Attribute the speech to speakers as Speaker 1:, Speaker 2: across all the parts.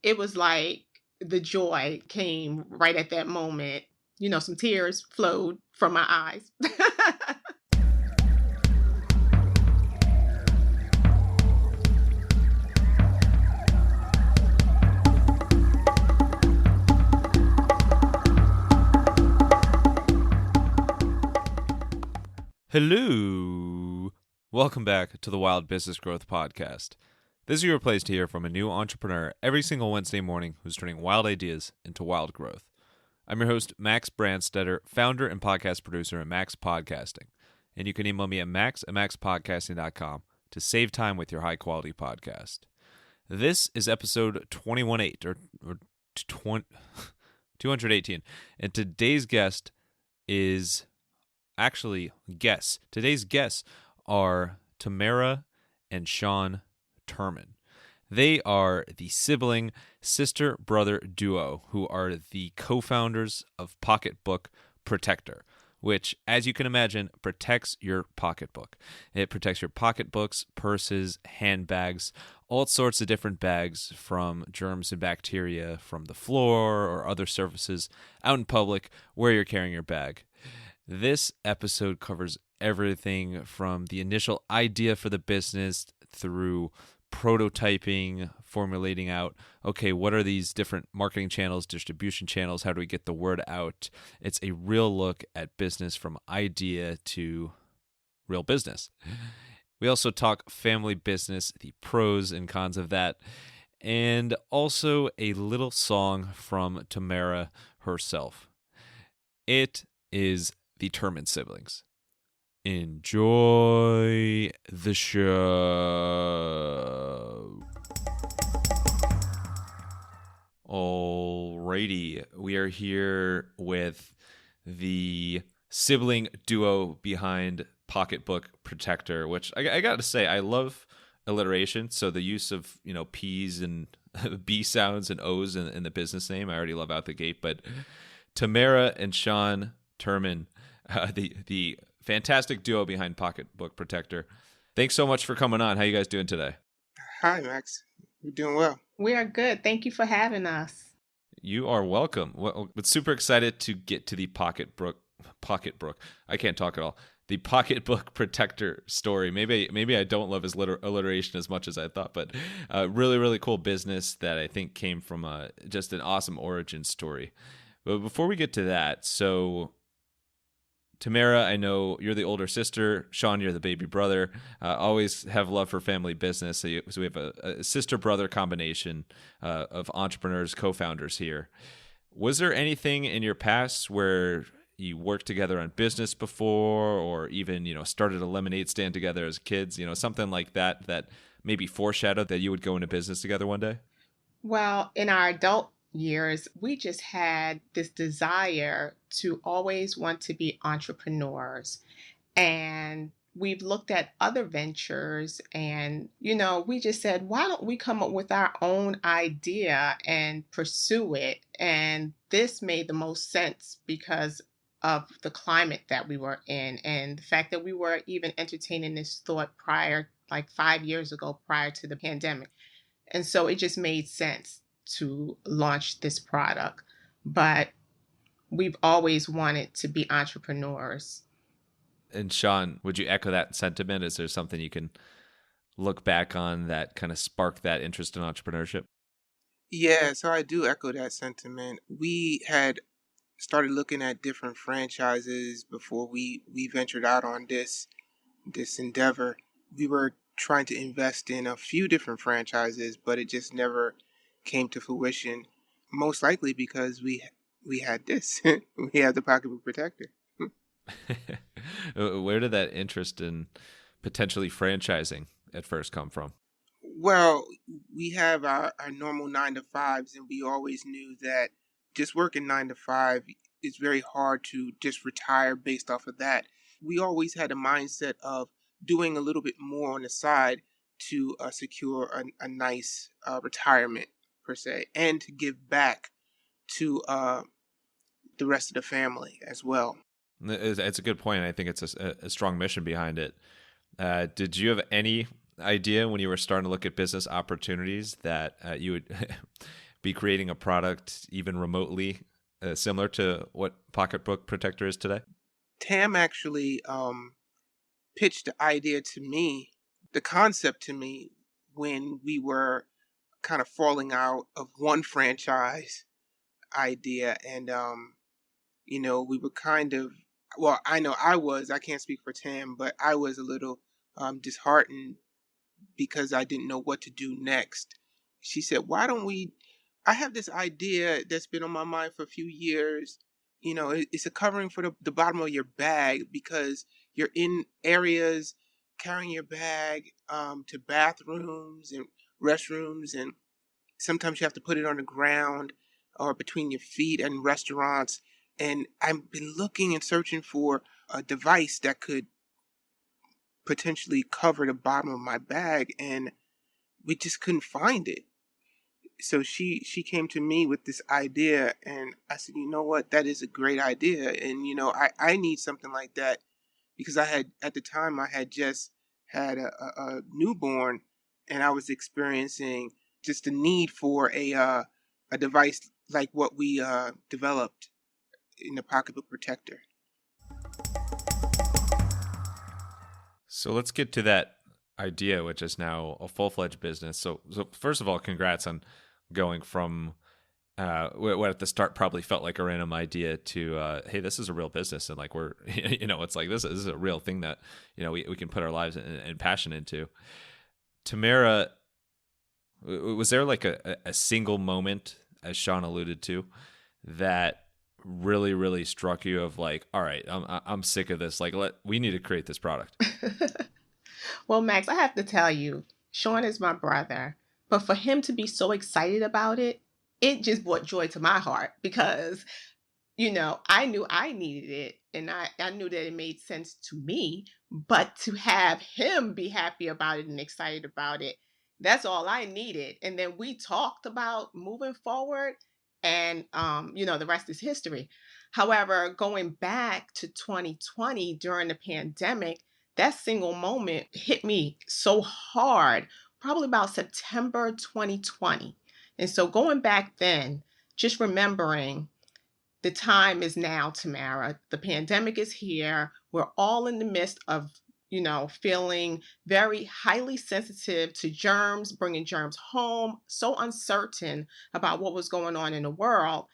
Speaker 1: it was like the joy came right at that moment. Some tears flowed from my eyes.
Speaker 2: Hello. Welcome back to the Wild Business Growth Podcast. This is your place to hear from a new entrepreneur every single Wednesday morning who's turning wild ideas into wild growth. I'm your host, Max Brandstetter, founder and podcast producer at Max Podcasting. And you can email me at max@maxpodcasting.com to save time with your high-quality podcast. This is episode 218, or 218. And today's guest is... Today's guests are Tamara and Sean Turman. They are the sibling sister-brother duo who are the co-founders of PocketBook Protector, which, as you can imagine, protects your pocketbook. It protects your pocketbooks, purses, handbags, all sorts of different bags from germs and bacteria from the floor or other surfaces out in public where you're carrying your bag. This episode covers everything from the initial idea for the business through prototyping, formulating out, okay, what are these different marketing channels, distribution channels, how do we get the word out? It's a real look at business from idea to real business. We also talk family business, the pros and cons of that, and also a little song from Tamara herself. It is the Turman siblings. Enjoy the show. Alrighty, we are here with the sibling duo behind PocketBook Protector, which I got to say, I love alliteration. So the use of P's and B sounds and O's in the business name, I already love out the gate. But Tamara and Sean Turman, the fantastic duo behind PocketBook Protector. Thanks so much for coming on. How you guys doing today?
Speaker 3: Hi, Max. We're doing well.
Speaker 1: We are good. Thank you for having us.
Speaker 2: You are welcome. Well, super excited to get to the PocketBook. I can't talk at all. The PocketBook Protector story. Maybe I don't love his alliteration as much as I thought, but really, really cool business that I think came from just an awesome origin story. But before we get to that, so Tamara, I know you're the older sister. Sean, you're the baby brother. Always have love for family business. So we have a sister-brother combination of entrepreneurs, co-founders here. Was there anything in your past where you worked together on business before, or even started a lemonade stand together as kids? Something like that maybe foreshadowed that you would go into business together one day?
Speaker 1: Well, in our adult years, we just had this desire to always want to be entrepreneurs. And we've looked at other ventures and, we just said, why don't we come up with our own idea and pursue it? And this made the most sense because of the climate that we were in and the fact that we were even entertaining this thought like 5 years ago, prior to the pandemic. And so it just made sense to launch this product. But we've always wanted to be entrepreneurs.
Speaker 2: And Sean, would you echo that sentiment? Is there something you can look back on that kind of sparked that interest in entrepreneurship?
Speaker 3: Yeah, so I do echo that sentiment. We had started looking at different franchises before we ventured out on this endeavor. We were trying to invest in a few different franchises, but it just never came to fruition, most likely because we had this. We had the PocketBook Protector.
Speaker 2: Where did that interest in potentially franchising at first come from?
Speaker 3: Well, we have our normal 9-to-5s, and we always knew that just working 9 to 5 is very hard to just retire based off of that. We always had a mindset of doing a little bit more on the side to secure a nice retirement, per se, and to give back to the rest of the family as well.
Speaker 2: It's a good point. I think it's a strong mission behind it. Did you have any idea when you were starting to look at business opportunities that you would be creating a product even remotely similar to what Pocketbook Protector is today?
Speaker 3: Tam actually pitched the idea to me, the concept to me, when we were kind of falling out of one franchise idea. And, we were kind of, well, I know I can't speak for Tam, but I was a little disheartened because I didn't know what to do next. She said, "Why don't we? I have this idea that's been on my mind for a few years. It's a covering for the bottom of your bag because you're in areas carrying your bag to bathrooms and restrooms, and sometimes you have to put it on the ground or between your feet in restaurants. And I've been looking and searching for a device that could potentially cover the bottom of my bag, and we just couldn't find it. So she came to me with this idea, and I said, you know what, that is a great idea. And I need something like that because I had, at the time, I had just had a newborn, and I was experiencing just the need for a device like what we developed in the Pocketbook Protector.
Speaker 2: So let's get to that idea, which is now a full-fledged business. So first of all, congrats on going from what at the start probably felt like a random idea to hey, this is a real business, and like we're it's like this is a real thing that we can put our lives and passion into. Tamara, was there like a single moment, as Sean alluded to, that really really struck you of like, all right, I'm sick of this, like we need to create this product?
Speaker 1: Well, Max, I have to tell you, Sean is my brother, but for him to be so excited about it, it just brought joy to my heart because I knew I needed it and I knew that it made sense to me, but to have him be happy about it and excited about it, that's all I needed. And then we talked about moving forward and the rest is history. However, going back to 2020 during the pandemic, that single moment hit me so hard, probably about September 2020. And so going back then, just remembering the time is now, Tamara. The pandemic is here. We're all in the midst of, feeling very highly sensitive to germs, bringing germs home, so uncertain about what was going on in the world.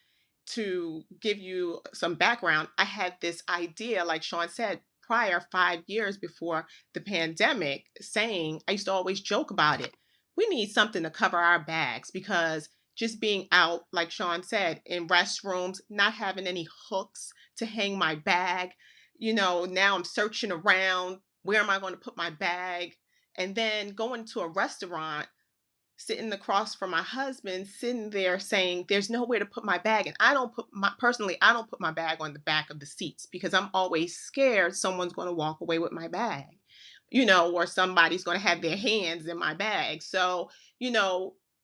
Speaker 1: To give you some background, I had this idea, like Sean said, prior 5 years before the pandemic, saying, I used to always joke about it. We need something to cover our bags because just being out, like Sean said, in restrooms, not having any hooks to hang my bag. Now I'm searching around. Where am I going to put my bag? And then going to a restaurant, sitting across from my husband, sitting there saying, there's nowhere to put my bag. And I don't put my bag on the back of the seats because I'm always scared someone's going to walk away with my bag, or somebody's going to have their hands in my bag. So,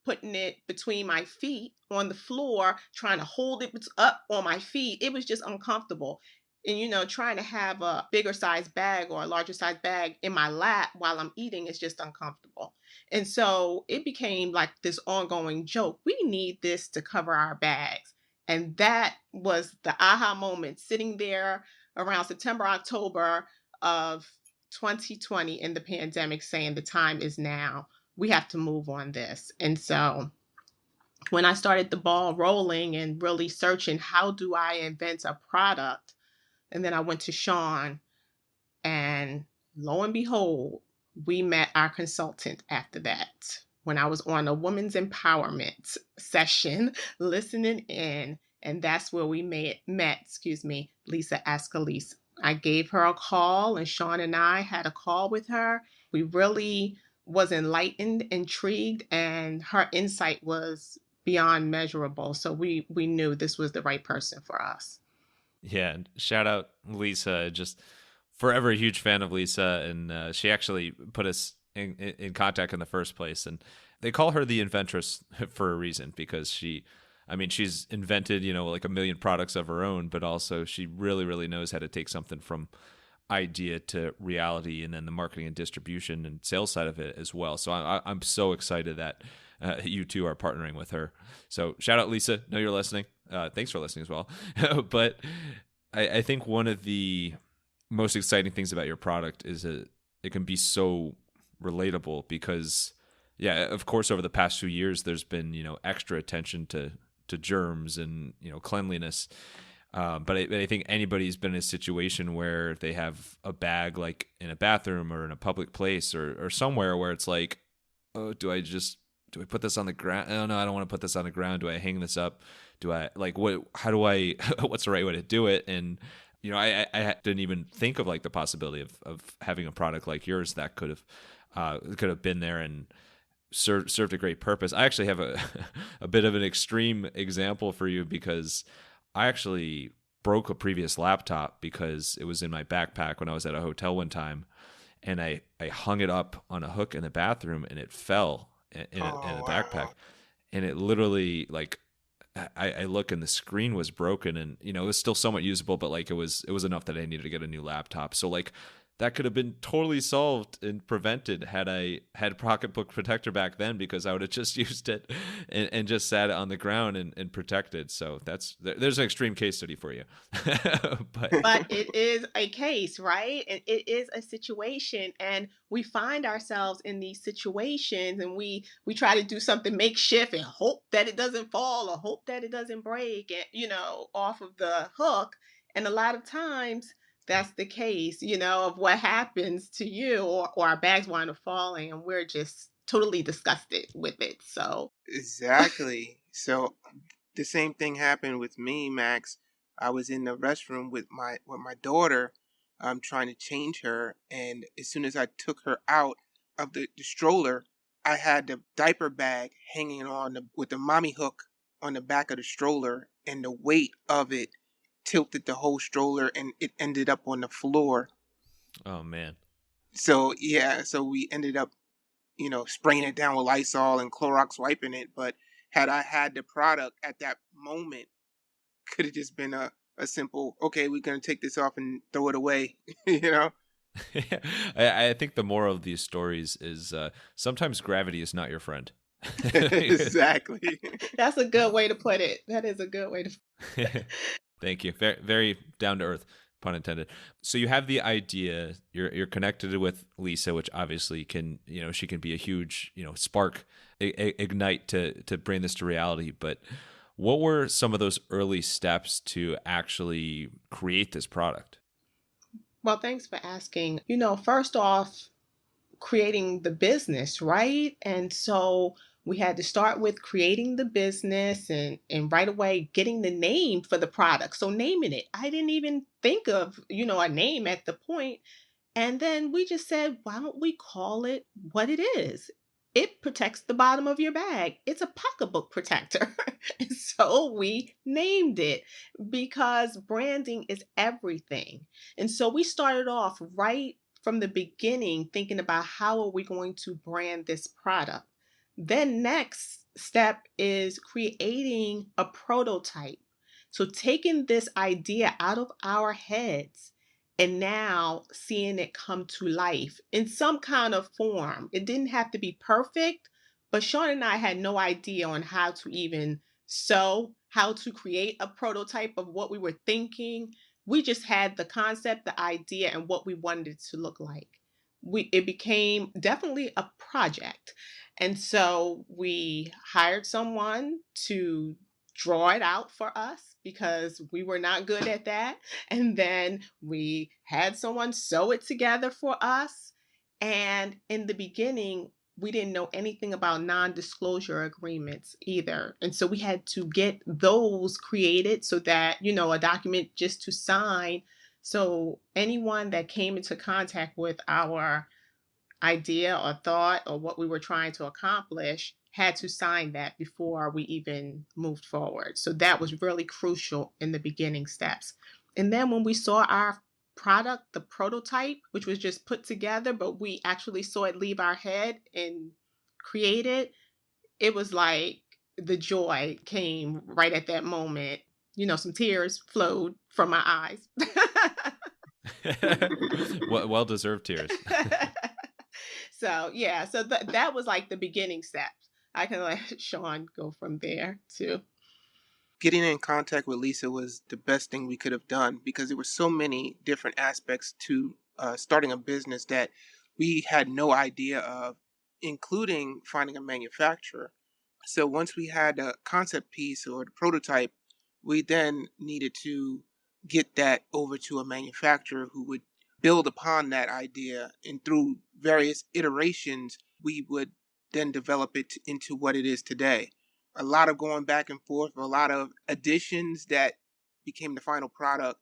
Speaker 1: putting it between my feet on the floor, trying to hold it up on my feet, it was just uncomfortable. And, trying to have a bigger size bag or a larger size bag in my lap while I'm eating is just uncomfortable. And so it became like this ongoing joke. We need this to cover our bags. And that was the aha moment, sitting there around September, October of 2020 in the pandemic, saying the time is now. We have to move on this. And so when I started the ball rolling and really searching, how do I invent a product? And then I went to Sean, and lo and behold, we met our consultant after that. When I was on a women's empowerment session, listening in, and that's where we met, Lisa Ascalise. I gave her a call, and Sean and I had a call with her. We really was enlightened, intrigued, and her insight was beyond measurable. So we knew this was the right person for us.
Speaker 2: Yeah, and shout out Lisa. Just forever a huge fan of Lisa, and she actually put us in contact in the first place. And they call her the inventress for a reason because she's invented like a million products of her own, but also she really really knows how to take something from idea to reality, and then the marketing and distribution and sales side of it as well. So I'm so excited that you two are partnering with her. So shout out Lisa. Know you're listening. Thanks for listening as well. But I think one of the most exciting things about your product is that it can be so relatable because, yeah, of course, over the past few years, there's been, extra attention to germs and, cleanliness. But I think anybody's been in a situation where they have a bag like in a bathroom or in a public place or somewhere where it's like, oh, do I put this on the ground? Oh no, I don't want to put this on the ground. Do I hang this up? Do I how do I, what's the right way to do it? And, I didn't even think of like the possibility of having a product like yours that could have been there and served a great purpose. I actually have a bit of an extreme example for you because I actually broke a previous laptop because it was in my backpack when I was at a hotel one time, and I hung it up on a hook in the bathroom, and it fell in a
Speaker 3: Oh,
Speaker 2: backpack,
Speaker 3: wow.
Speaker 2: and it literally like I look and the screen was broken, and it was still somewhat usable, but like it was enough that I needed to get a new laptop. So like that could have been totally solved and prevented had I had PocketBook Protector back then, because I would have just used it and just sat it on the ground and protected. So there's an extreme case study for you. But
Speaker 1: But it is a case, right? And it is a situation, and we find ourselves in these situations, and we try to do something makeshift and hope that it doesn't fall or hope that it doesn't break, and off of the hook. And a lot of times that's the case, of what happens to you, or our bags wind up falling, and we're just totally disgusted with it. So
Speaker 3: Exactly. So the same thing happened with me, Max. I was in the restroom with my daughter, trying to change her, and as soon as I took her out of the stroller, I had the diaper bag hanging on with the mommy hook on the back of the stroller, and the weight of it tilted the whole stroller, and it ended up on the floor.
Speaker 2: oh man.
Speaker 3: So yeah, so we ended up, spraying it down with Lysol and Clorox wiping it. But had I had the product at that moment, could have just been a simple, okay, we're going to take this off and throw it away, you know?
Speaker 2: I think the moral of these stories is sometimes gravity is not your friend.
Speaker 3: Exactly.
Speaker 1: that's a good way to put it. That is a good way to.
Speaker 2: Thank you. Very, very down to earth, pun intended. So you have the idea. You're connected with Lisa, which obviously can, she can be a huge, spark, ignite to bring this to reality. But what were some of those early steps to actually create this product?
Speaker 1: Well, thanks for asking. First off, creating the business, right? And so we had to start with creating the business, and right away getting the name for the product. So naming it. I didn't even think of, a name at the point. And then we just said, why don't we call it what it is? It protects the bottom of your bag. It's a pocketbook protector. And so we named it because branding is everything. And so we started off right from the beginning thinking about how are we going to brand this product. Then next step is creating a prototype. So taking this idea out of our heads and now seeing it come to life in some kind of form. It didn't have to be perfect, but Sean and I had no idea on how to even sew, how to create a prototype of what we were thinking. We just had the concept, the idea, and what we wanted it to look like. It became definitely a project. And so we hired someone to draw it out for us because we were not good at that. And then we had someone sew it together for us. And in the beginning, we didn't know anything about non disclosure agreements either. And so we had to get those created so that, a document just to sign. So anyone that came into contact with our idea or thought or what we were trying to accomplish had to sign that before we even moved forward. So that was really crucial in the beginning steps. And then when we saw our product, the prototype, which was just put together, but we actually saw it leave our head and create it was like the joy came right at that moment. Some tears flowed from my eyes.
Speaker 2: Well deserved tears.
Speaker 1: So yeah, so that was like the beginning steps. I can let Sean go from there too.
Speaker 3: Getting in contact with Lisa was the best thing we could have done because there were so many different aspects to starting a business that we had no idea of, including finding a manufacturer. So once we had a concept piece or the prototype, we then needed to get that over to a manufacturer who would build upon that idea. And through various iterations, we would then develop it into what it is today. A lot of going back and forth, a lot of additions that became the final product.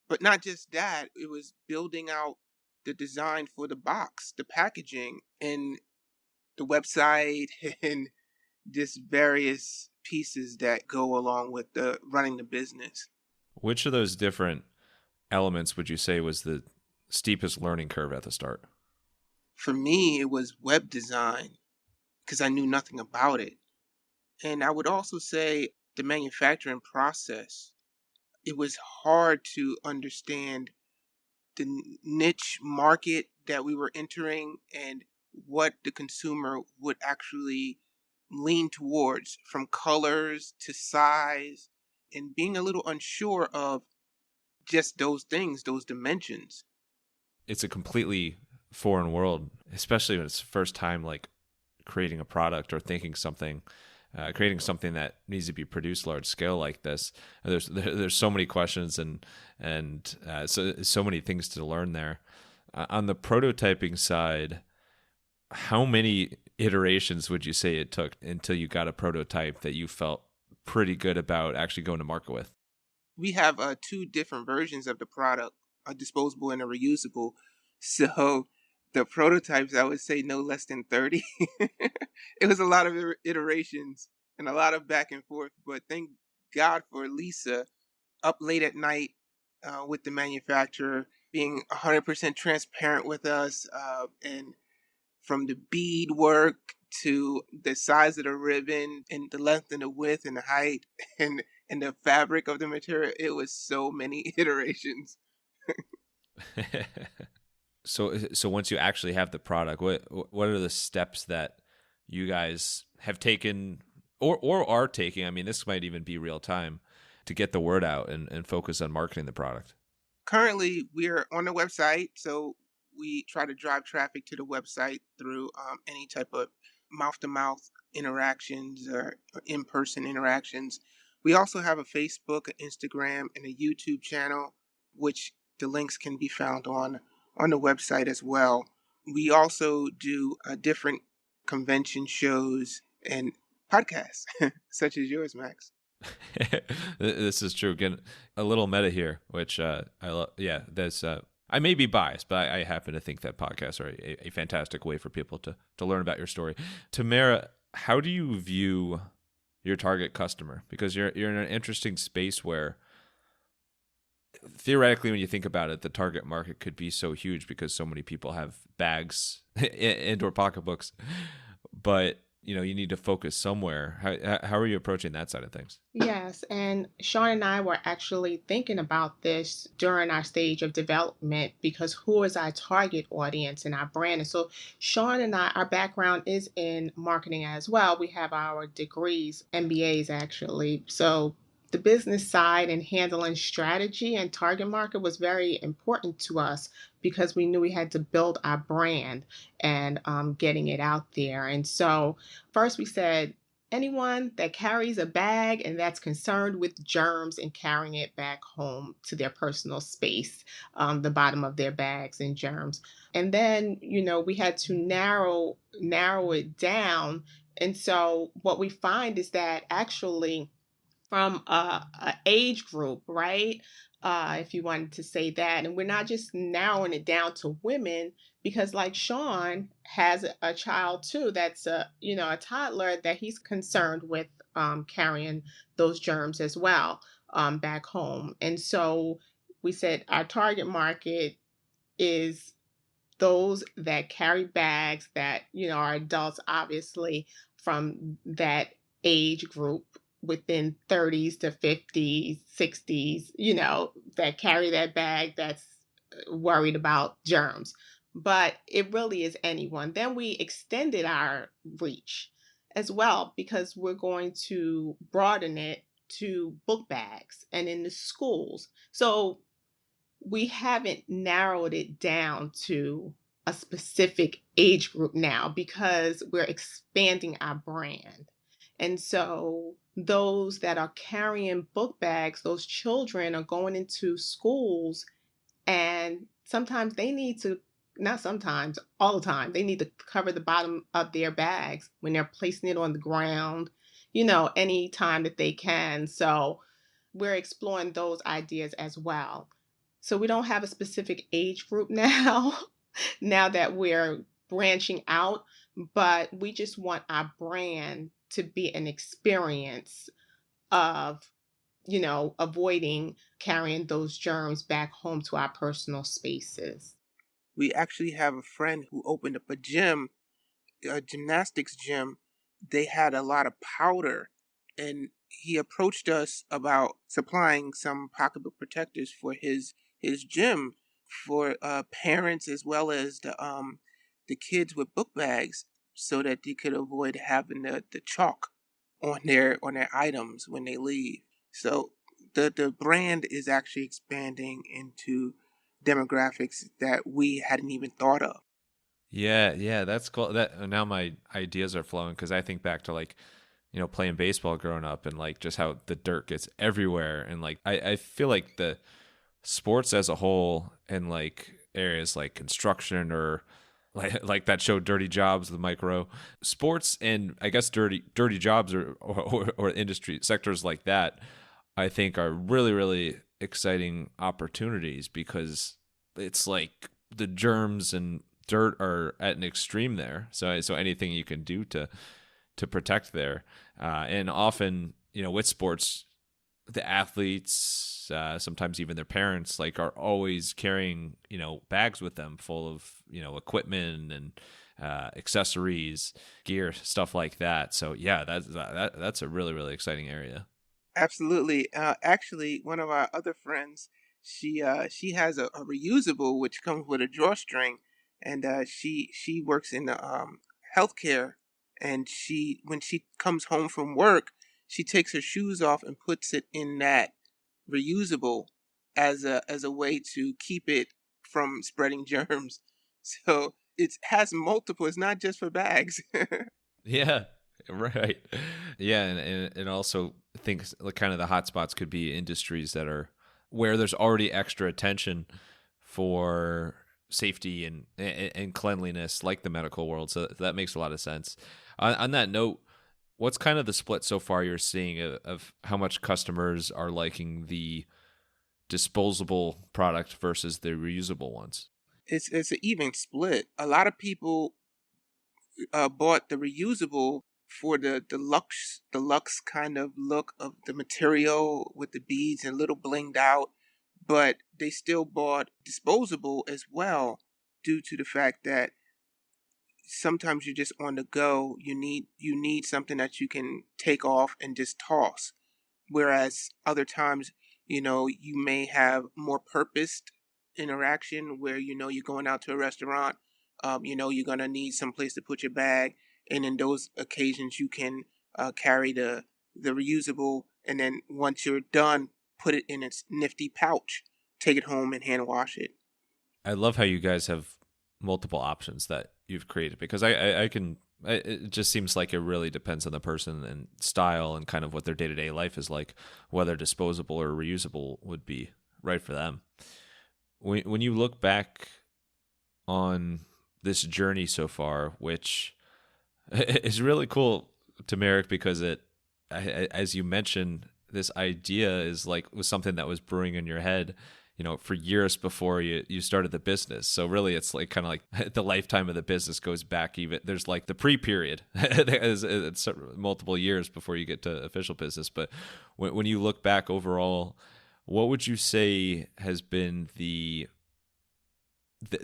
Speaker 3: But not just that, it was building out the design for the box, the packaging, and the website, and just various pieces that go along with the running the business.
Speaker 2: Which of those different elements would you say was the steepest learning curve at the start?
Speaker 3: For me, it was web design because I knew nothing about it. And I would also say the manufacturing process. It was hard to understand the niche market that we were entering and what the consumer would actually lean towards, from colors to size, and being a little unsure of just those things, those dimensions.
Speaker 2: It's a completely foreign world, especially when it's the first time like creating a product or thinking something, creating something that needs to be produced large scale like this. There's so many questions and so many things to learn there. On the prototyping side, how many iterations would you say it took until you got a prototype that you felt pretty good about actually going to market with?
Speaker 3: We have two different versions of the product, a disposable and a reusable. So the prototypes, I would say no less than 30. It was a lot of iterations and a lot of back and forth. But thank God for Lisa up late at night with the manufacturer, being 100% transparent with us, and from the bead work to the size of the ribbon and the length and the width and the height and the fabric of the material. It was so many iterations.
Speaker 2: So once you actually have the product, what are the steps that you guys have taken or are taking? I mean, this might even be real time to get the word out and focus on marketing the product.
Speaker 3: Currently, we're on the website, so we try to drive traffic to the website through any type of mouth to mouth interactions or in person interactions. We also have a Facebook, an Instagram, and a YouTube channel, which the links can be found on the website as well. We also do different convention shows and podcasts, such as yours, Max.
Speaker 2: This is true. Again, a little meta here, which I love. Yeah, that's. I may be biased, but I happen to think that podcasts are a fantastic way for people to learn about your story. Tamara, how do you view your target customer? Because you're in an interesting space where theoretically, when you think about it, the target market could be so huge because so many people have bags and or pocketbooks, but you need to focus somewhere. How are you approaching that side of things?
Speaker 1: Yes, and Sean and I were actually thinking about this during our stage of development because who is our target audience and our brand? And so Sean and I, our background is in marketing as well. We have our degrees, MBAs actually. So the business side and handling strategy and target market was very important to us because we knew we had to build our brand and getting it out there. And so first we said, anyone that carries a bag and that's concerned with germs and carrying it back home to their personal space, the bottom of their bags and germs. And then, we had to narrow it down. And so what we find is that actually from a age group, right? If you wanted to say that, and we're not just narrowing it down to women, because like Sean has a child too, that's a toddler that he's concerned with carrying those germs as well back home, and so we said our target market is those that carry bags that are adults, obviously from that age group within 30s to 50s 60s, that carry that bag that's worried about germs, but it really is anyone. Then we extended our reach as well because we're going to broaden it to book bags and in the schools. So we haven't narrowed it down to a specific age group now because we're expanding our brand. And so those that are carrying book bags, those children are going into schools, and sometimes they need to, not sometimes, all the time, they need to cover the bottom of their bags when they're placing it on the ground, any time that they can. So we're exploring those ideas as well. So we don't have a specific age group now, now that we're branching out, but we just want our brand to be an experience of, avoiding carrying those germs back home to our personal spaces.
Speaker 3: We actually have a friend who opened up a gymnastics gym. They had a lot of powder, and he approached us about supplying some pocketbook protectors for his gym for parents as well as the kids with book bags, so that they could avoid having the chalk on their items when they leave. So the brand is actually expanding into demographics that we hadn't even thought of.
Speaker 2: Yeah, yeah, that's cool. That now my ideas are flowing because I think back to like, playing baseball growing up and like just how the dirt gets everywhere. And like I feel like the sports as a whole and like areas like construction or like that show Dirty Jobs, the micro sports, and I guess dirty jobs or industry sectors like that, I think are really, really exciting opportunities because it's like the germs and dirt are at an extreme there. So anything you can do to protect there, and often with sports, the athletes, sometimes even their parents, like are always carrying bags with them full of equipment and accessories, gear, stuff like that. So yeah, that's a really, really exciting area.
Speaker 3: Absolutely. Actually, one of our other friends, she has a reusable which comes with a drawstring, and she works in the healthcare, and she when she comes home from work, she takes her shoes off and puts it in that reusable as a way to keep it from spreading germs. So it has multiple. It's not just for bags.
Speaker 2: Yeah, right. Yeah, and also think like kind of the hot spots could be industries that are where there's already extra attention for safety and cleanliness, like the medical world. So that makes a lot of sense. On that note, what's kind of the split so far you're seeing of how much customers are liking the disposable product versus the reusable ones?
Speaker 3: It's an even split. A lot of people bought the reusable for the lux kind of look of the material with the beads and little blinged out, but they still bought disposable as well due to the fact that sometimes you're just on the go. You need something that you can take off and just toss. Whereas other times, you may have more purposed interaction where you're going out to a restaurant, you're gonna need some place to put your bag, and in those occasions you can carry the reusable, and then once you're done, put it in its nifty pouch, take it home and hand wash it.
Speaker 2: I love how you guys have multiple options that you've created because I can. It just seems like it really depends on the person and style and kind of what their day to day life is like, whether disposable or reusable would be right for them. When you look back on this journey so far, which is really cool to Merrick because as you mentioned, this idea is like was something that was brewing in your head, for years before you started the business. So really, it's like kind of like the lifetime of the business goes back. Even there's like the pre-period, it's multiple years before you get to official business. But when you look back overall, what would you say has been the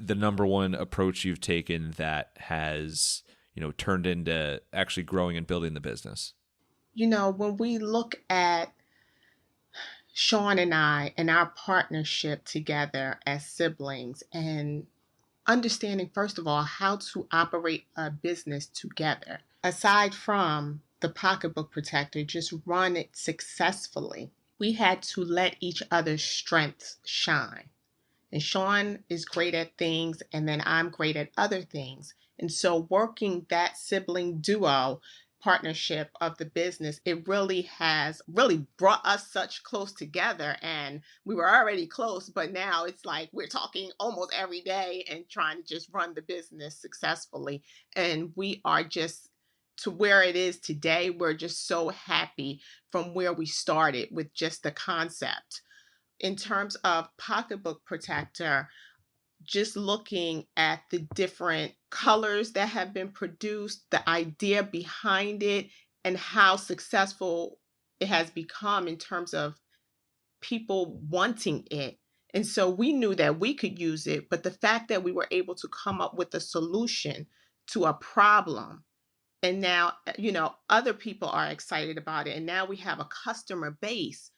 Speaker 2: number one approach you've taken that has turned into actually growing and building the business?
Speaker 1: When we look at Sean and I and our partnership together as siblings and understanding, first of all, how to operate a business together. Aside from the pocketbook protector, just run it successfully. We had to let each other's strengths shine. And Sean is great at things, and then I'm great at other things. And so, working that sibling duo partnership of the business, it really has really brought us such close together. And we were already close, but now it's like we're talking almost every day and trying to just run the business successfully. And we are just to where it is today. We're just so happy from where we started with just the concept in terms of pocketbook protector, just looking at the different colors that have been produced, the idea behind it, and how successful it has become in terms of people wanting it. And so we knew that we could use it, but the fact that we were able to come up with a solution to a problem, and now, other people are excited about it. And now we have a customer base,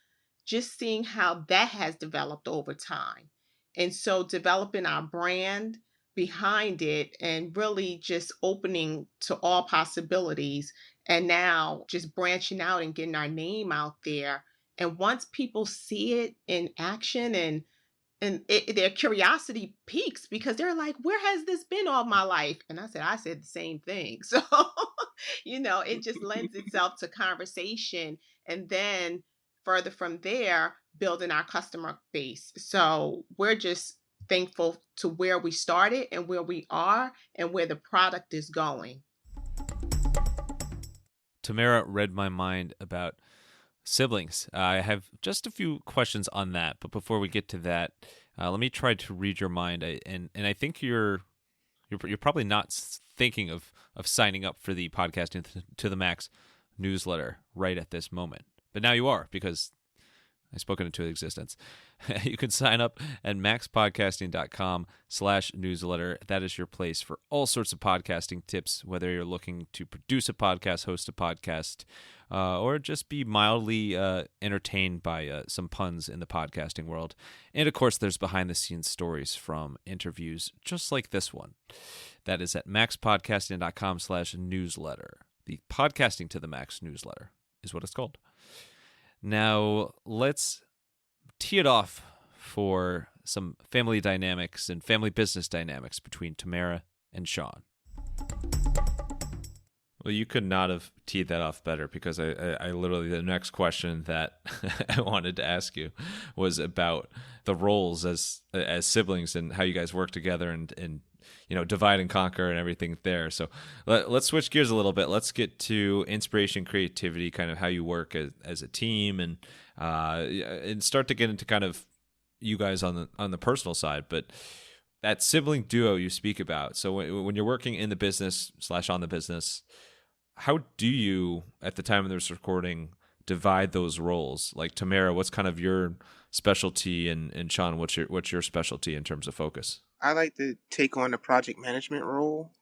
Speaker 1: just seeing how that has developed over time. And so developing our brand behind it and really just opening to all possibilities. And now just branching out and getting our name out there. And once people see it in action and their curiosity peaks because they're like, where has this been all my life? And I said the same thing. So, it just lends itself to conversation. And then further from there, building our customer base. So we're just thankful to where we started and where we are and where the product is going.
Speaker 2: Tamara read my mind about siblings. I have just a few questions on that, but before we get to that, let me try to read your mind. And I think you're probably not thinking of signing up for the Podcasting to the Max newsletter right at this moment, but now you are because I've spoken into existence. You can sign up at maxpodcasting.com/newsletter. That is your place for all sorts of podcasting tips, whether you're looking to produce a podcast, host a podcast, or just be mildly entertained by some puns in the podcasting world. And of course, there's behind-the-scenes stories from interviews just like this one. That is at maxpodcasting.com/newsletter. The Podcasting to the Max newsletter is what it's called. Now, let's tee it off for some family dynamics and family business dynamics between Tamara and Sean. Well, you could not have teed that off better because I literally, the next question that I wanted to ask you was about the roles as siblings and how you guys work together and divide and conquer and everything there. So let's switch gears a little bit. Let's get to inspiration, creativity, kind of how you work as a team, and start to get into kind of you guys on the personal side. But that sibling duo you speak about. So when you're working in the business / on the business, how do you, at the time of this recording, divide those roles? Like Tamara, what's kind of your specialty, and Sean, what's your specialty in terms of focus?
Speaker 3: I like to take on the project management role,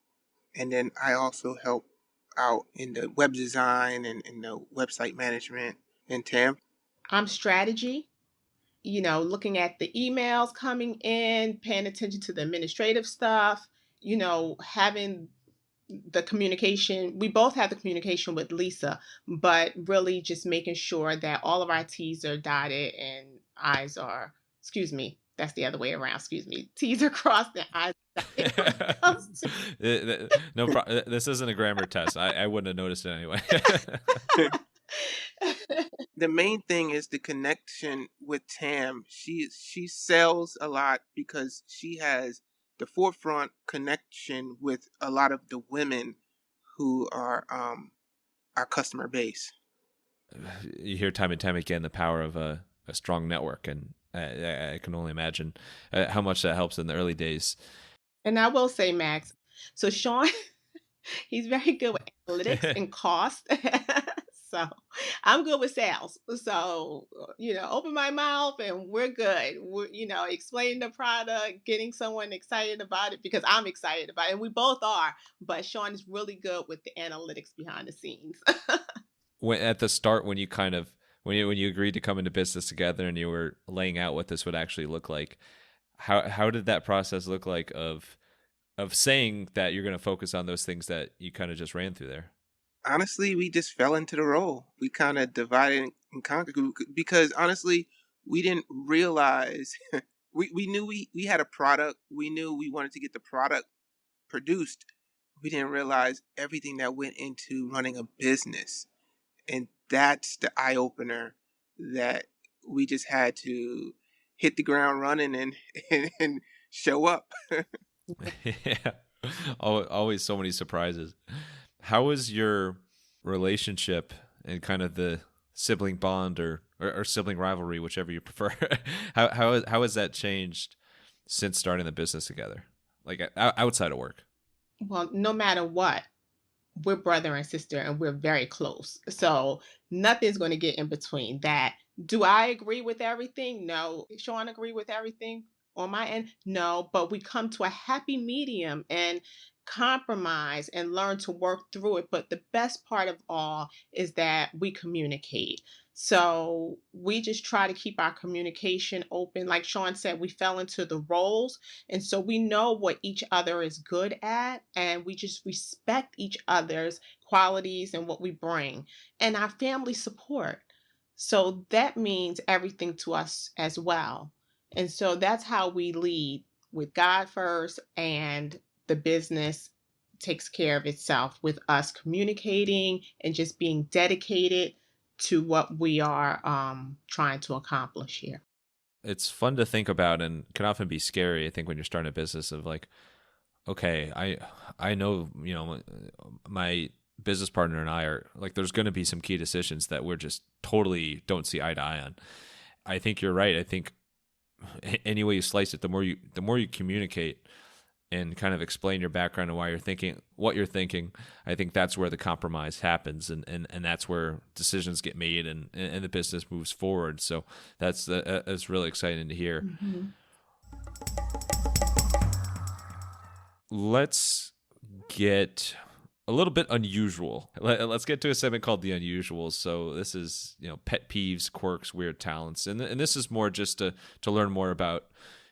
Speaker 3: and then I also help out in the web design and in the website management. And Tam?
Speaker 1: I'm strategy, looking at the emails coming in, paying attention to the administrative stuff, having the communication. We both have the communication with Lisa, but really just making sure that all of our T's are dotted and I's are, excuse me, that's the other way around. Excuse me. T's are crossed and I's are dotted.
Speaker 2: No problem. This isn't a grammar test. I wouldn't have noticed it anyway.
Speaker 3: The main thing is the connection with Tam. She sells a lot because she has the forefront connection with a lot of the women who are our customer base.
Speaker 2: You hear time and time again the power of a strong network, and I can only imagine how much that helps in the early days.
Speaker 1: And I will say, Max, so Sean, he's very good with analytics and cost. So I'm good with sales. So, open my mouth and we're good. Explaining the product, getting someone excited about it because I'm excited about it. And we both are. But Sean is really good with the analytics behind the scenes.
Speaker 2: At the start, when you kind of when you agreed to come into business together and you were laying out what this would actually look like, how did that process look like of saying that you're going to focus on those things that you kind of just ran through there?
Speaker 3: Honestly, we just fell into the role. We kind of divided and conquered because honestly, we didn't realize we knew we had a product. We knew we wanted to get the product produced. We didn't realize everything that went into running a business. And that's the eye opener that we just had to hit the ground running and show up.
Speaker 2: Yeah. Always so many surprises. How was your relationship and kind of the sibling bond or sibling rivalry, whichever you prefer? How has that changed since starting the business together? Like outside of work?
Speaker 1: Well, no matter what, we're brother and sister and we're very close. So nothing's going to get in between that. Do I agree with everything? No. Sean agree with everything on my end? No, but we come to a happy medium and compromise and learn to work through it. But the best part of all is that we communicate. So we just try to keep our communication open. Like Sean said, we fell into the roles. And so we know what each other is good at, and we just respect each other's qualities and what we bring, and our family support. So that means everything to us as well. And so that's how we lead, with God first, and the business takes care of itself with us communicating and just being dedicated to what we are trying to accomplish here.
Speaker 2: It's fun to think about and can often be scary, I think, when you're starting a business of like, okay, I know, my business partner and I are like, there's going to be some key decisions that we're just totally don't see eye to eye on. I think you're right. I think any way you slice it, the more you communicate and kind of explain your background and why you're thinking what you're thinking, I think that's where the compromise happens, and that's where decisions get made and the business moves forward. So that's really exciting to hear.
Speaker 1: Mm-hmm.
Speaker 2: Let's get a little bit unusual. Let's get to a segment called The Unusuals. So this is, pet peeves, quirks, weird talents. And this is more just to learn more about,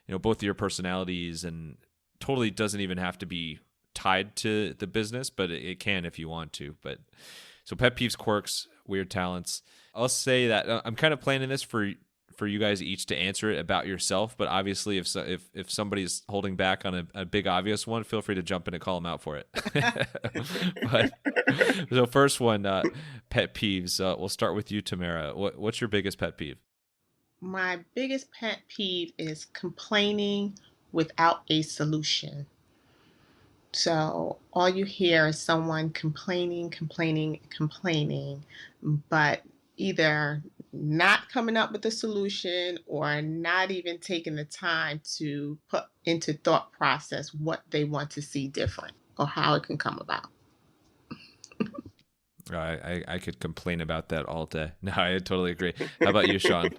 Speaker 2: both of your personalities, and totally doesn't even have to be tied to the business, but it can if you want to. But so pet peeves, quirks, weird talents. I'll say that I'm kind of planning this for you guys each to answer it about yourself. But obviously, if somebody's holding back on a big obvious one, feel free to jump in and call them out for it. But so first one, pet peeves. We'll start with you, Tamara. What's your biggest pet peeve?
Speaker 1: My biggest pet peeve is complaining without a solution. So all you hear is someone complaining, complaining, complaining, but either not coming up with a solution or not even taking the time to put into thought process what they want to see different or how it can come about.
Speaker 2: I could complain about that all day. No, I totally agree. How about you, Sean?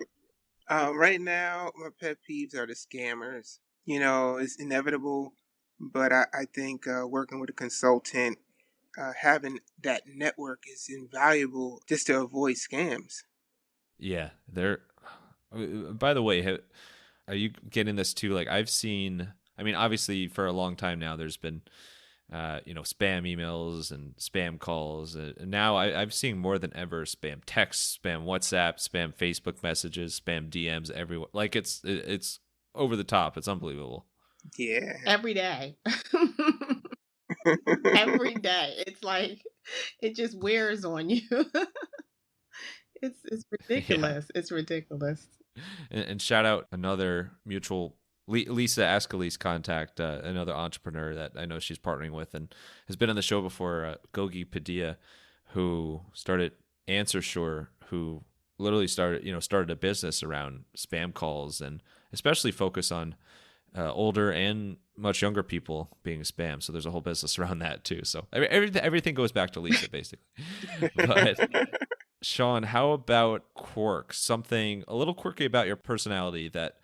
Speaker 3: Right now, my pet peeves are the scammers. It's inevitable, but I think working with a consultant, having that network is invaluable just to avoid scams.
Speaker 2: Yeah, they're. By the way, are you getting this too? Like I've seen. I mean, obviously, for a long time now, there's been, spam emails and spam calls. And now I've seen more than ever spam texts, spam WhatsApp, spam Facebook messages, spam DMs everywhere. Like it's over the top. It's unbelievable.
Speaker 3: Yeah.
Speaker 1: Every day. Every day. It's like it just wears on you. It's
Speaker 2: Yeah.
Speaker 1: ridiculous. It's ridiculous.
Speaker 2: And shout out another mutual Lisa Ascalise contact, another entrepreneur that I know she's partnering with and has been on the show before, Gogi Padilla, who started AnswerSure, who literally started a business around spam calls and especially focus on older and much younger people being spam. So there's a whole business around that too. So everything goes back to Lisa basically. But Sean, how about quirks? Something a little quirky about your personality that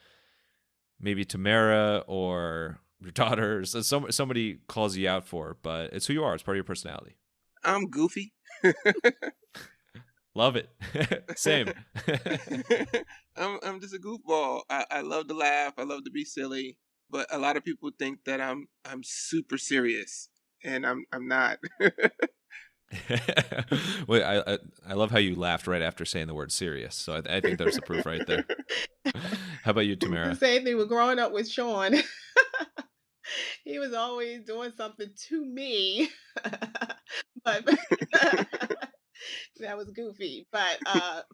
Speaker 2: maybe Tamara or your daughters, somebody calls you out for, but it's who you are. It's part of your personality.
Speaker 3: I'm goofy.
Speaker 2: Love it. Same.
Speaker 3: I'm just a goofball. I love to laugh. I love to be silly. But a lot of people think that I'm super serious, and I'm not.
Speaker 2: Wait, I love how you laughed right after saying the word serious. So I think there's the proof right there. How about you,
Speaker 1: The
Speaker 2: Tamara?
Speaker 1: same thing with growing up with Sean. He was always doing something to me. But that was goofy. But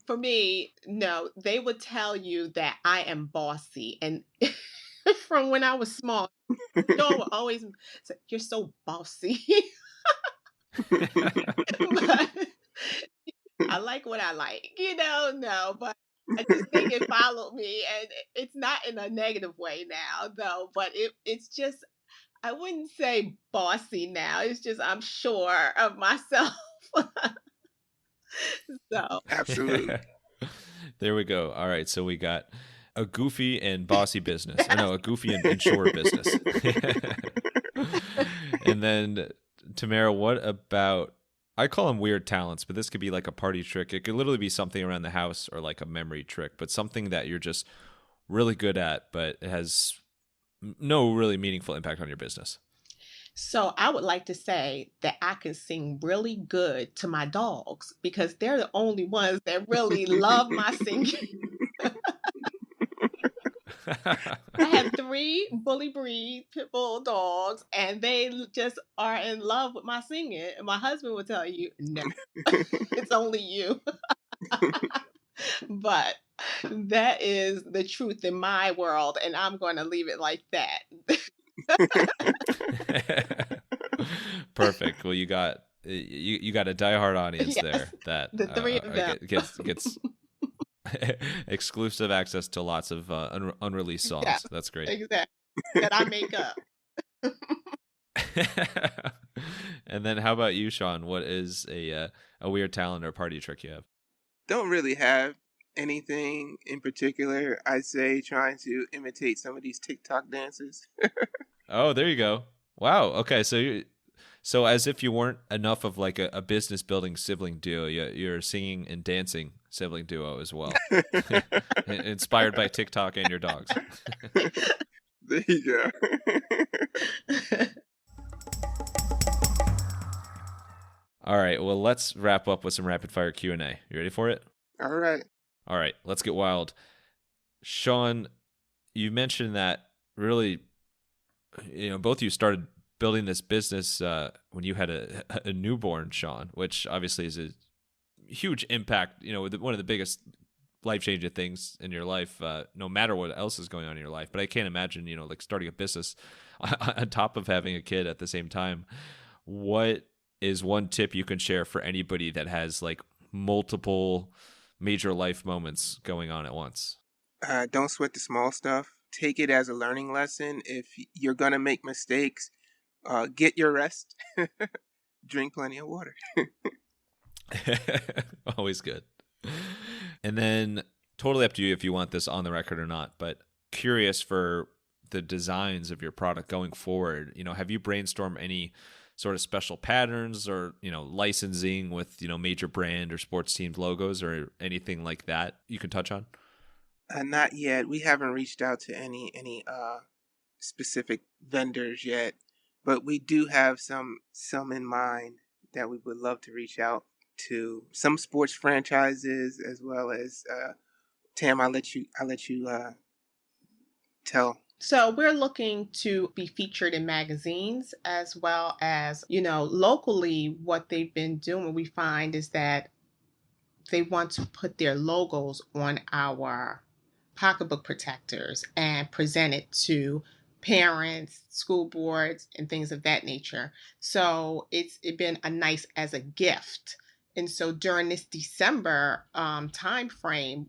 Speaker 1: for me, no, they would tell you that I am bossy. And from when I was small, Sean would always say, "You're so bossy." But I like what I like, no, but I just think it followed me, and it's not in a negative way now, though, but it's just I wouldn't say bossy now. It's just I'm sure of myself. So
Speaker 3: Absolutely.
Speaker 2: There we go. All right. So we got a goofy and bossy business. Or
Speaker 1: yes.
Speaker 2: no, a goofy and sure business. And then, Tamara, what about, I call them weird talents, but this could be like a party trick. It could literally be something around the house or like a memory trick, but something that you're just really good at, but it has no really meaningful impact on your business.
Speaker 1: So I would like to say that I can sing really good to my dogs because they're the only ones that really love my singing. I have 3 bully breed pit bull dogs, and they just are in love with my singing. And my husband will tell you, "No, it's only you." But that is the truth in my world, and I'm going to leave it like that.
Speaker 2: Perfect. Well, you got a diehard audience there
Speaker 1: Yes,
Speaker 2: that
Speaker 1: the 3 of them.
Speaker 2: gets exclusive access to lots of unreleased
Speaker 1: Yeah,
Speaker 2: songs. That's great.
Speaker 1: exactly. That I make up.
Speaker 2: And then, how about you, Sean? What is a weird talent or party trick you have?
Speaker 3: Don't really have anything in particular. I'd say trying to imitate some of these TikTok dances.
Speaker 2: Oh, there you go. Wow. Okay, so as if you weren't enough of like a business building sibling duo, you're singing and dancing sibling duo as well, inspired by TikTok and your dogs.
Speaker 3: There you go.
Speaker 2: All right. Well, let's wrap up with some rapid fire Q&A. You ready for it?
Speaker 3: All right.
Speaker 2: All right. Let's get wild. Sean, you mentioned that really, both of you started building this business when you had a newborn, Sean, which obviously is a huge impact. One of the biggest life-changing things in your life, no matter what else is going on in your life. But I can't imagine, like starting a business on top of having a kid at the same time. What is one tip you can share for anybody that has like multiple major life moments going on at once?
Speaker 3: Don't sweat the small stuff. Take it as a learning lesson. If you're going to make mistakes, get your rest. Drink plenty of water.
Speaker 2: Always good. And then totally up to you if you want this on the record or not, but curious for the designs of your product going forward. Have you brainstormed any sort of special patterns or, licensing with, major brand or sports teams logos or anything like that you can touch on?
Speaker 3: Not yet. We haven't reached out to any specific vendors yet, but we do have some in mind that we would love to reach out to. Some sports franchises as well as Tam. I'll let you tell.
Speaker 1: So we're looking to be featured in magazines as well as, locally, what they've been doing, we find is that they want to put their logos on our pocketbook protectors and present it to parents, school boards, and things of that nature. So it's been a nice as a gift. And so during this December time frame,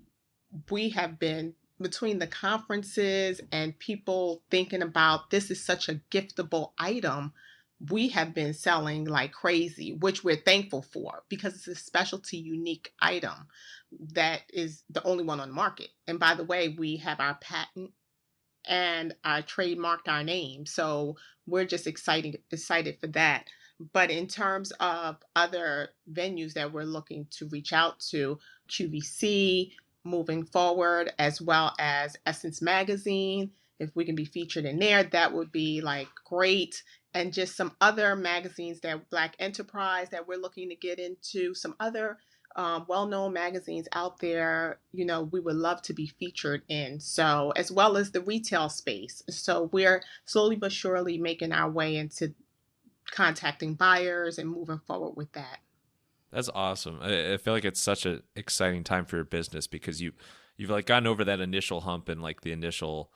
Speaker 1: we have been between the conferences and people thinking about this is such a giftable item. We have been selling like crazy, which we're thankful for because it's a specialty, unique item that is the only one on the market. And by the way, we have our patent and I trademarked our name. So we're just excited for that. But in terms of other venues that we're looking to reach out to, QVC moving forward, as well as Essence Magazine, if we can be featured in there, that would be like great. And just some other magazines that Black Enterprise that we're looking to get into, some other well-known magazines out there, we would love to be featured in. So, as well as the retail space. So we're slowly but surely making our way into contacting buyers and moving forward with that.
Speaker 2: That's awesome. I feel like it's such an exciting time for your business because you've like gotten over that initial hump and like the initial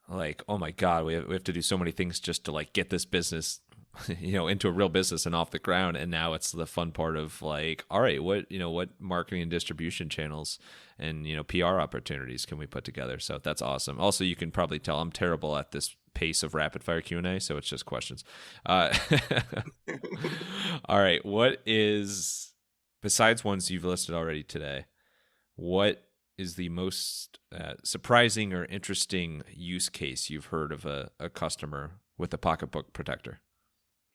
Speaker 2: like, oh my God, we have to do so many things just to like get this business, into a real business and off the ground. And now it's the fun part of like, all right, what marketing and distribution channels and, PR opportunities can we put together? So that's awesome. Also, you can probably tell I'm terrible at this pace of rapid fire Q&A. So it's just questions. All right. What is, besides ones you've listed already today, what is the most surprising or interesting use case you've heard of a customer with a PocketBook protector?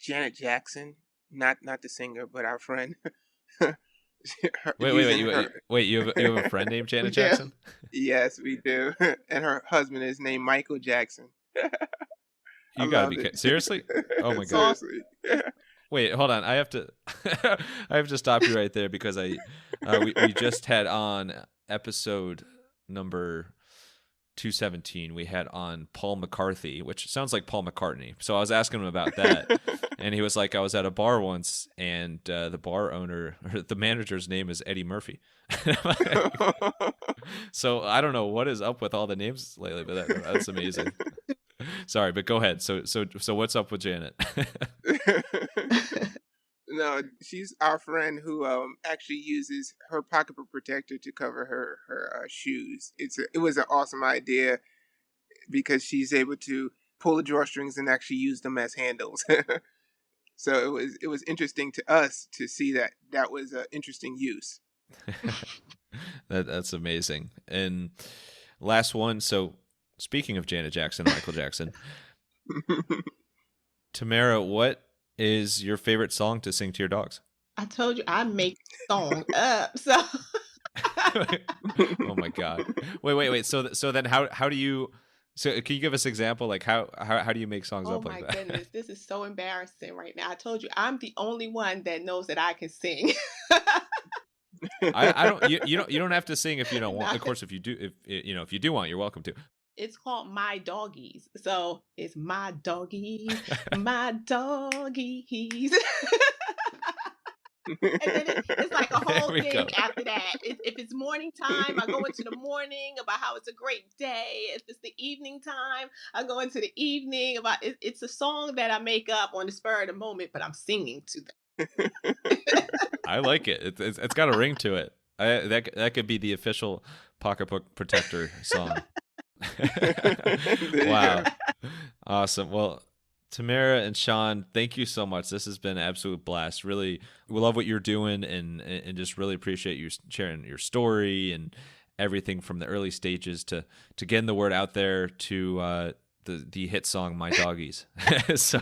Speaker 3: Janet Jackson, not the singer, but our friend.
Speaker 2: Wait! You have a friend named Janet
Speaker 1: Yeah.
Speaker 2: Jackson?
Speaker 3: Yes, we do. And her husband is named Michael Jackson. I
Speaker 2: You gotta
Speaker 3: love
Speaker 2: be
Speaker 3: it.
Speaker 2: seriously? Oh my God!
Speaker 3: Seriously.
Speaker 2: Wait, hold on. I have to I have to stop you right there because we just had on episode number 217. We had on Paul McCarthy, which sounds like Paul McCartney. So I was asking him about that, and he was like, "I was at a bar once, and the bar owner, or the manager's name is Eddie Murphy." So I don't know what is up with all the names lately, but that's amazing. Sorry, but go ahead. So what's up with Janet?
Speaker 3: No, she's our friend who actually uses her pocketbook protector to cover her shoes. It was an awesome idea because she's able to pull the drawstrings and actually use them as handles. So it was interesting to us to see that was an interesting use.
Speaker 2: That's amazing. And last one. So speaking of Janet Jackson, Michael Jackson, Tamara, what is your favorite song to sing to your dogs?
Speaker 1: I told you I make song up. So
Speaker 2: Oh my God! Wait. So then how do you? So can you give us an example? Like how do you make songs
Speaker 1: oh
Speaker 2: up like
Speaker 1: my
Speaker 2: that?
Speaker 1: goodness, this is so embarrassing right now. I told you I'm the only one that knows that I can sing.
Speaker 2: I don't you don't have to sing if you don't want.
Speaker 1: Nah,
Speaker 2: Of course, if you do if you do want, you're welcome to.
Speaker 1: it's called My Doggies. So it's my doggies, my doggies. And then it's like a
Speaker 2: There
Speaker 1: whole
Speaker 2: we go.
Speaker 1: thing after that. If it's morning time, I go into the morning about how it's a great day. If it's the evening time, I go into the evening about it's a song that I make up on the spur of the moment, but I'm singing to them.
Speaker 2: I like it. It's got a ring to it. That could be the official pocketbook protector song. Wow, awesome. Well, Tamara and Sean, thank you so much. This has been an absolute blast. Really, we love what you're doing, and just really appreciate you sharing your story and everything from the early stages to getting the word out there to the hit song "My Doggies." so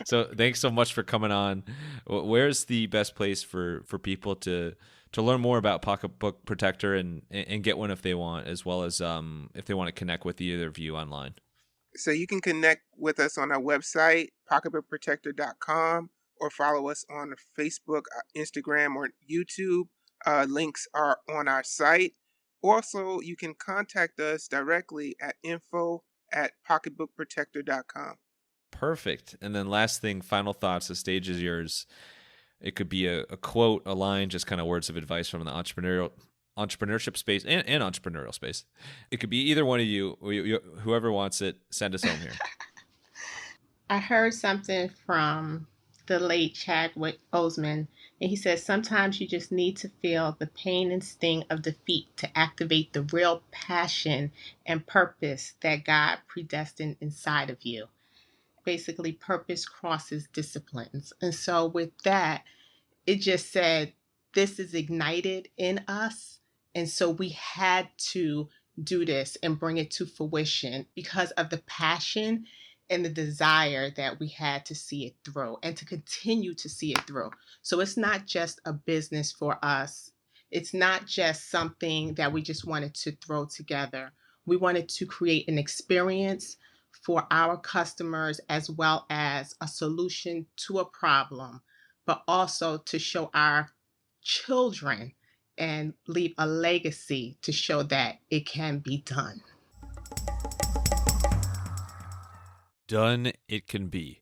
Speaker 2: so thanks so much for coming on. Where's the best place for people to learn more about Pocketbook Protector and get one if they want, as well as if they want to connect with either of you online?
Speaker 3: So you can connect with us on our website, pocketbookprotector.com, or follow us on Facebook, Instagram, or YouTube. Links are on our site. Also, you can contact us directly at info@pocketbookprotector.com.
Speaker 2: Perfect. And then last thing, final thoughts. The stage is yours. It could be a quote, a line, just kind of words of advice from the entrepreneurship space and entrepreneurial space. It could be either one of you. Whoever wants it, send us home here.
Speaker 1: I heard something from the late Chadwick Boseman, and he says sometimes you just need to feel the pain and sting of defeat to activate the real passion and purpose that God predestined inside of you. Basically, purpose crosses disciplines. And so, with that, it just said, this is ignited in us. And so, we had to do this and bring it to fruition because of the passion and the desire that we had to see it through and to continue to see it through. So it's not just a business for us. It's not just something that we just wanted to throw together. We wanted to create an experience for our customers as well as a solution to a problem, but also to show our children and leave a legacy to show that it can be done.
Speaker 2: Done it can be.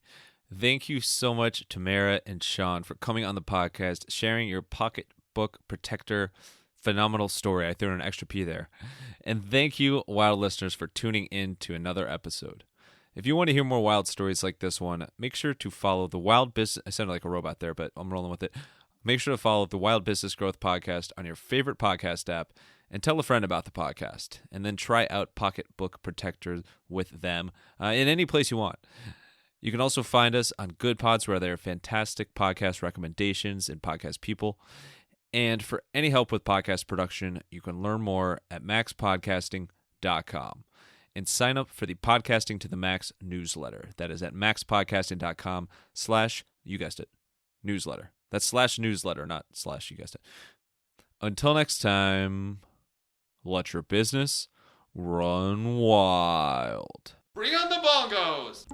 Speaker 2: Thank you so much, Tamara and Sean, for coming on the podcast, sharing your PocketBook Protector phenomenal story. I threw in an extra P there. And thank you, wild listeners, for tuning in to another episode. If you want to hear more wild stories like this one, make sure to follow the Wild Business. I sounded like a robot there, but I'm rolling with it. Make sure to follow the Wild Business Growth Podcast on your favorite podcast app and tell a friend about the podcast. And then try out PocketBook Protector with them in any place you want. You can also find us on Good Pods, where there are fantastic podcast recommendations and podcast people. And for any help with podcast production, you can learn more at maxpodcasting.com. And sign up for the Podcasting to the Max newsletter. That is at maxpodcasting.com / you guessed it, newsletter. That's / newsletter, not / you guessed it. Until next time, let your business run wild.
Speaker 4: Bring on the bongos!